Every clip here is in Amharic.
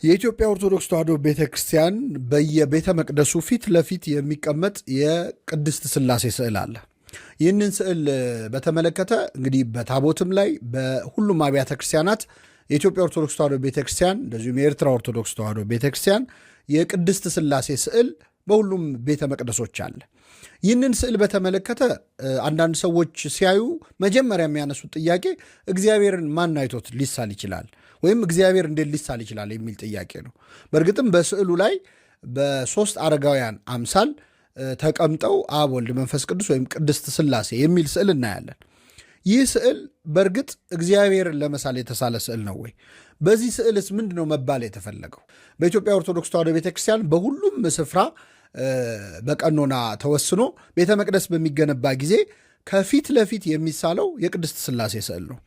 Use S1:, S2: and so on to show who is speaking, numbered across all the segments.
S1: የኢትዮጵያ ኦርቶዶክስ ተዋሕዶ ቤተክርስቲያን በየቤተ መቅደሱ ፊት ለፊት የሚቀመጥ የቅድስት ሥላሴ ስዕል አለ። ይህንን ስዕል በተመለከተ እንግዲህ በታቦትም ላይ በሁሉም አብያተ ክርስቲያናት የኢትዮጵያ ኦርቶዶክስ ተዋሕዶ ቤተክርስቲያን እንደዚሁም የኤርትራ ኦርቶዶክስ ተዋሕዶ ቤተክርስቲያን የቅድስት ሥላሴ ስዕል በሁሉም ቤተ መቅደሶች አለ። ይህንን ስዕል በተመለከተ አንዳንድ ሰዎች ሲያዩ መጀመሪያ የሚያነሱት ጥያቄ እግዚአብሔርን ማን አይቶት ሊሳል ይችላል ወይም እግዚአብሔር እንዴት ሊሳል ይችላል የሚል ጥያቄ ነው። በእርግጥም በስዕሉ ላይ በሦስት አረጋውያን አምሳል ተቀምጠው አብ፣ ወልድ፣ መንፈስ ቅዱስ ወይም ቅድስት ሥላሴ የሚል ስዕል እናያለን። ይህ ስዕል በእርግጥ እግዚአብሔርን ለመሳል የተሳለ ስዕል ነው ወይ? በዚህ ስዕልስ ምንድን ነው መባል የተፈለገው? በኢትዮጵያ ኦርቶዶክስ ተዋሕዶ ቤተክርስቲያን በሁሉም ስፍራ በቀኖና ተወስኖ ቤተ መቅደስ በሚገነባ ጊዜ ከፊት ለፊት የሚሳለው የቅድስት ሥላሴ ስዕል ነው።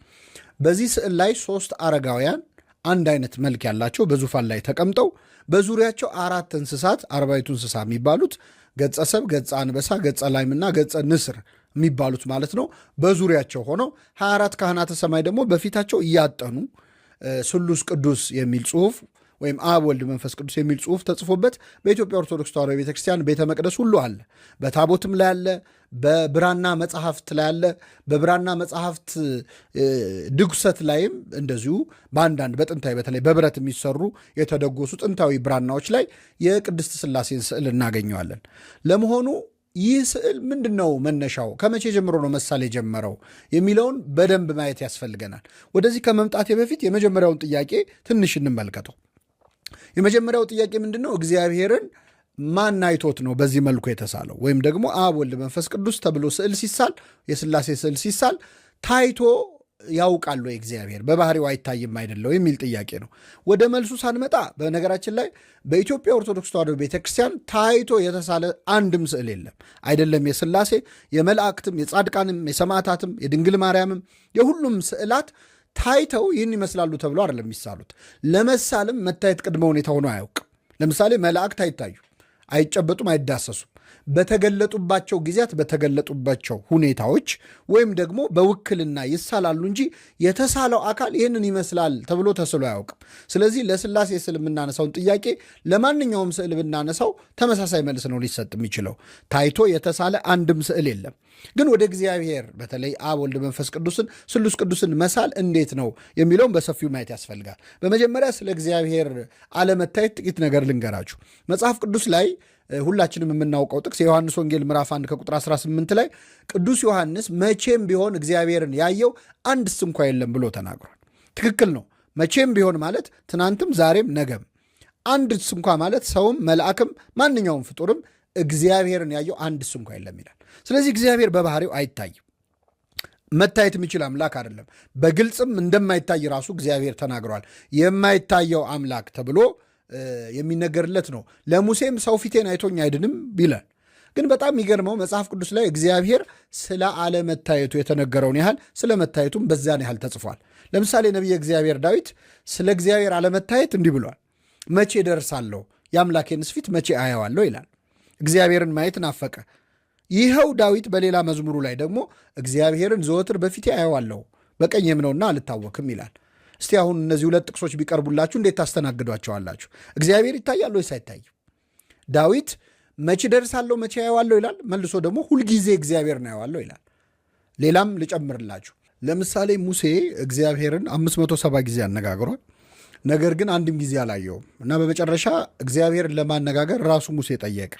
S1: በዚህ ስዕል ላይ ሦስት አረጋውያን አንድ አይነት መልክ ያላቸው በዙፋን ላይ ተቀምጠው በዙሪያቸው አራት እንስሳት አርባዕቱ እንስሳ የሚባሉት ገጸ ሰብ፣ ገጸ አንበሳ፣ ገጸ ላይምና ገጸ ንስር የሚባሉት ማለት ነው በዙሪያቸው ሆነው 24 ካህናተ ሰማይ ደግሞ በፊታቸው እያጠኑ ስሉስ ቅዱስ የሚል ጽሑፍ ወይም አብ፣ ወልድ፣ መንፈስ ቅዱስ የሚል ጽሑፍ ተጽፎበት በኢትዮጵያ ኦርቶዶክስ ተዋሕዶ ቤተክርስቲያን ቤተ መቅደስ ሁሉ አለ። በታቦትም ላይ አለ፣ በብራና መጽሐፍት ላይ አለ። በብራና መጽሐፍት ድጉሰት ላይም እንደዚሁ በአንዳንድ በጥንታዊ በተለይ በብረት የሚሰሩ የተደጎሱ ጥንታዊ ብራናዎች ላይ የቅድስት ሥላሴን ስዕል እናገኘዋለን። ለመሆኑ ይህ ስዕል ምንድን ነው መነሻው? ከመቼ ጀምሮ ነው መሳል የጀመረው የሚለውን በደንብ ማየት ያስፈልገናል። ወደዚህ ከመምጣቴ በፊት የመጀመሪያውን ጥያቄ ትንሽ እንመልከተው። የመጀመሪያው ጥያቄ ምንድን ነው? እግዚአብሔርን ማን አይቶት ነው በዚህ መልኩ የተሳለው? ወይም ደግሞ አብ፣ ወልድ፣ መንፈስ ቅዱስ ተብሎ ስዕል ሲሳል፣ የሥላሴ ስዕል ሲሳል ታይቶ ያውቃል ወይ? እግዚአብሔር በባህሪው አይታይም አይደለው የሚል ጥያቄ ነው። ወደ መልሱ ሳንመጣ በነገራችን ላይ በኢትዮጵያ ኦርቶዶክስ ተዋሕዶ ቤተክርስቲያን ታይቶ የተሳለ አንድም ስዕል የለም። አይደለም የሥላሴ፣ የመላእክትም፣ የጻድቃንም፣ የሰማዕታትም፣ የድንግል ማርያምም የሁሉም ስዕላት ታይተው ይህን ይመስላሉ ተብሎ አይደለም የሚሳሉት። ለመሳልም መታየት ቅድመ ሁኔታ ሆኖ አያውቅም። ለምሳሌ መላእክት አይታዩ፣ አይጨበጡም፣ አይዳሰሱም። በተገለጡባቸው ጊዜያት በተገለጡባቸው ሁኔታዎች ወይም ደግሞ በውክልና ይሳላሉ እንጂ የተሳለው አካል ይህንን ይመስላል ተብሎ ተስሎ አያውቅም። ስለዚህ ለሥላሴ ስዕል የምናነሳውን ጥያቄ ለማንኛውም ስዕል ብናነሳው ተመሳሳይ መልስ ነው ሊሰጥ የሚችለው። ታይቶ የተሳለ አንድም ስዕል የለም። ግን ወደ እግዚአብሔር በተለይ አብ፣ ወልድ፣ መንፈስ ቅዱስን ስሉስ ቅዱስን መሳል እንዴት ነው የሚለውን በሰፊው ማየት ያስፈልጋል። በመጀመሪያ ስለ እግዚአብሔር አለመታየት ጥቂት ነገር ልንገራችሁ። መጽሐፍ ቅዱስ ላይ ሁላችንም የምናውቀው ጥቅስ የዮሐንስ ወንጌል ምዕራፍ 1 ከቁጥር 18 ላይ ቅዱስ ዮሐንስ መቼም ቢሆን እግዚአብሔርን ያየው አንድስ እንኳ የለም ብሎ ተናግሯል። ትክክል ነው። መቼም ቢሆን ማለት ትናንትም፣ ዛሬም፣ ነገም። አንድስ እንኳ ማለት ሰውም መልአክም ማንኛውም ፍጡርም እግዚአብሔርን ያየው አንድስ እንኳ የለም ይላል። ስለዚህ እግዚአብሔር በባህሪው አይታይም። መታየት የሚችል አምላክ አይደለም። በግልጽም እንደማይታይ ራሱ እግዚአብሔር ተናግሯል። የማይታየው አምላክ ተብሎ የሚነገርለት ነው። ለሙሴም ሰው ፊቴን አይቶኝ አይድንም ይላል። ግን በጣም የሚገርመው መጽሐፍ ቅዱስ ላይ እግዚአብሔር ስለ አለመታየቱ የተነገረውን ያህል ስለ መታየቱም በዚያን ያህል ተጽፏል። ለምሳሌ ነቢየ እግዚአብሔር ዳዊት ስለ እግዚአብሔር አለመታየት እንዲህ ብሏል። መቼ ደርሳለሁ? የአምላኬንስ ፊት መቼ አየዋለሁ ይላል። እግዚአብሔርን ማየት ናፈቀ። ይኸው ዳዊት በሌላ መዝሙሩ ላይ ደግሞ እግዚአብሔርን ዘወትር በፊቴ አየዋለሁ በቀኜም ነውና አልታወክም ይላል። እስቲ አሁን እነዚህ ሁለት ጥቅሶች ቢቀርቡላችሁ እንዴት ታስተናግዷቸዋላችሁ? እግዚአብሔር ይታያል ወይስ አይታይም? ዳዊት መቼ ደርሳለሁ መቼ አየዋለሁ ይላል። መልሶ ደግሞ ሁልጊዜ እግዚአብሔርን አየዋለሁ ይላል። ሌላም ልጨምርላችሁ። ለምሳሌ ሙሴ እግዚአብሔርን 570 ጊዜ አነጋግሯል። ነገር ግን አንድም ጊዜ አላየውም እና በመጨረሻ እግዚአብሔርን ለማነጋገር ራሱ ሙሴ ጠየቀ።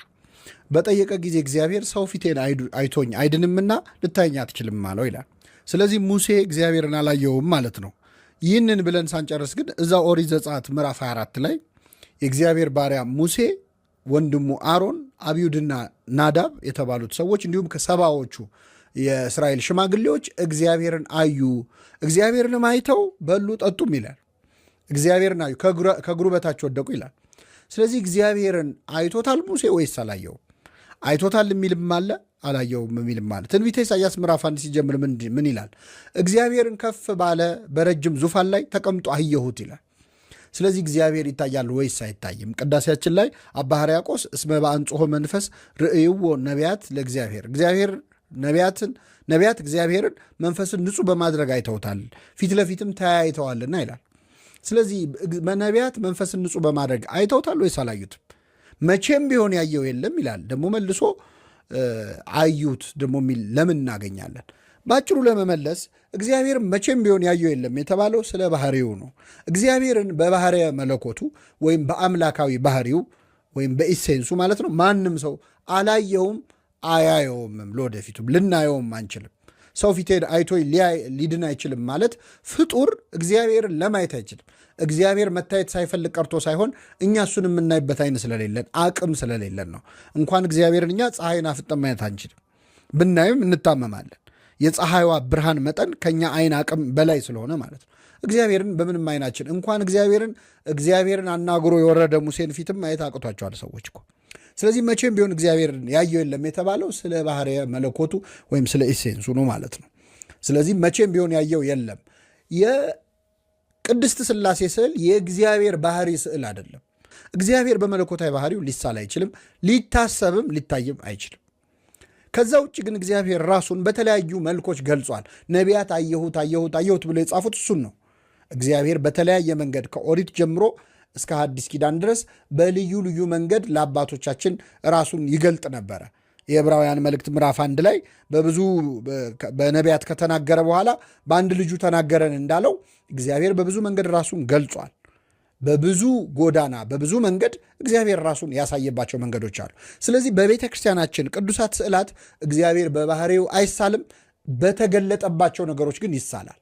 S1: በጠየቀ ጊዜ እግዚአብሔር ሰው ፊቴን አይቶኝ አይድንምና ልታየኝ አትችልም አለው ይላል። ስለዚህ ሙሴ እግዚአብሔርን አላየውም ማለት ነው። ይህንን ብለን ሳንጨርስ ግን እዛው ኦሪት ዘጸአት ምዕራፍ 24 ላይ የእግዚአብሔር ባሪያ ሙሴ፣ ወንድሙ አሮን፣ አብዩድና ናዳብ የተባሉት ሰዎች እንዲሁም ከሰባዎቹ የእስራኤል ሽማግሌዎች እግዚአብሔርን አዩ፣ እግዚአብሔርንም አይተው በሉ ጠጡም ይላል። እግዚአብሔርን አዩ፣ ከእግሩ በታች ወደቁ ይላል። ስለዚህ እግዚአብሔርን አይቶታል ሙሴ ወይስ አላየውም? አይቶታል የሚልም አለ፣ አላየውም የሚልም አለ። ትንቢተ ኢሳይያስ ምዕራፍ 1 ሲጀምር ምን ይላል? እግዚአብሔርን ከፍ ባለ በረጅም ዙፋን ላይ ተቀምጦ አየሁት ይላል። ስለዚህ እግዚአብሔር ይታያል ወይስ አይታይም? ቅዳሴያችን ላይ አባ ሕርያቆስ እስመ በአንጽሖ መንፈስ ርእይዎ ነቢያት ለእግዚአብሔር፣ ነቢያት እግዚአብሔርን መንፈስን ንጹሕ በማድረግ አይተውታል፣ ፊት ለፊትም ተያይተዋልና ይላል። ስለዚህ ነቢያት መንፈስን ንጹሕ በማድረግ አይተውታል ወይስ አላዩትም? መቼም ቢሆን ያየው የለም ይላል። ደግሞ መልሶ አዩት ደግሞ የሚል ለምን እናገኛለን? በአጭሩ ለመመለስ እግዚአብሔር መቼም ቢሆን ያየው የለም የተባለው ስለ ባህሪው ነው። እግዚአብሔርን በባህርየ መለኮቱ ወይም በአምላካዊ ባህሪው ወይም በኢሴንሱ ማለት ነው ማንም ሰው አላየውም አያየውምም፣ ለወደፊቱም ልናየውም አንችልም። ሰው ፊቴን አይቶ ሊድን አይችልም ማለት ፍጡር እግዚአብሔርን ለማየት አይችልም። እግዚአብሔር መታየት ሳይፈልግ ቀርቶ ሳይሆን እኛ እሱን የምናይበት አይን ስለሌለን አቅም ስለሌለን ነው። እንኳን እግዚአብሔርን እኛ ፀሐይን አፍጠን ማየት አንችልም። ብናይም እንታመማለን። የፀሐይዋ ብርሃን መጠን ከኛ አይን አቅም በላይ ስለሆነ ማለት ነው። እግዚአብሔርን በምንም አይናችን እንኳን እግዚአብሔርን አናግሮ የወረደ ሙሴን ፊትም ማየት አቅቷቸዋል ሰዎች እኮ። ስለዚህ መቼም ቢሆን እግዚአብሔርን ያየው የለም የተባለው ስለ ባህርየ መለኮቱ ወይም ስለ ኢሴንሱ ነው ማለት ነው። ስለዚህ መቼም ቢሆን ያየው የለም። የቅድስት ሥላሴ ስዕል የእግዚአብሔር ባህሪ ስዕል አይደለም። እግዚአብሔር በመለኮታዊ ባህሪው ሊሳል አይችልም፣ ሊታሰብም ሊታይም አይችልም። ከዛ ውጭ ግን እግዚአብሔር ራሱን በተለያዩ መልኮች ገልጿል። ነቢያት አየሁት ብሎ የጻፉት እሱን ነው። እግዚአብሔር በተለያየ መንገድ ከኦሪት ጀምሮ እስከ ሐዲስ ኪዳን ድረስ በልዩ ልዩ መንገድ ለአባቶቻችን ራሱን ይገልጥ ነበረ። የዕብራውያን መልእክት ምዕራፍ 1 ላይ በብዙ በነቢያት ከተናገረ በኋላ በአንድ ልጁ ተናገረን እንዳለው እግዚአብሔር በብዙ መንገድ ራሱን ገልጿል። በብዙ ጎዳና በብዙ መንገድ እግዚአብሔር ራሱን ያሳየባቸው መንገዶች አሉ። ስለዚህ በቤተ ክርስቲያናችን ቅዱሳት ስዕላት እግዚአብሔር በባህሪው አይሳልም፣ በተገለጠባቸው ነገሮች ግን ይሳላል።